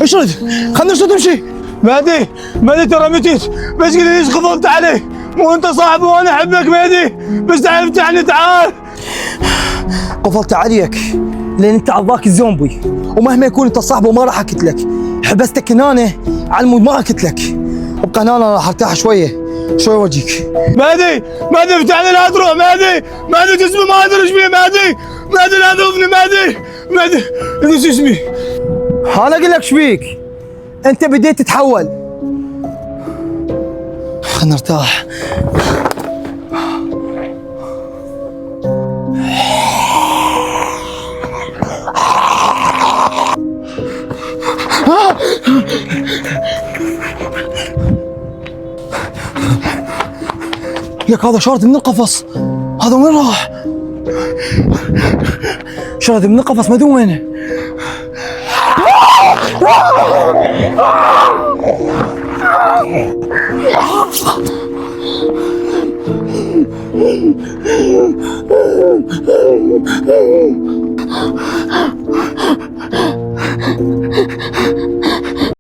اشرد، خلنا نشرد نمشي. مهدي، مهدي ترى متت، بس قل ليش غضبت عليه؟ مو انت صاحبي وانا احبك مهدي، بس تعال افتحني تعال. قفلت عليك لان انت عضاك الزومبي، ومهما يكون انت صاحبه ما راح اقتلك. حبستك هنا على المود ما اقتلك. ابقى هنا انا راح ارتاح شويه وجهك. مهدي، مهدي افتحني لا تروح. مهدي، مهدي جسمي ما ادري ايش فيه. مهدي، مهدي لا تضربني. مهدي، مهدي نسي اسمي. انا اقول لك ايش فيك؟ انت بديت تتحول. خلنا نرتاح. لك هذا شارد من القفص. هذا وين راح؟ شارد من القفص ما ادري وينه.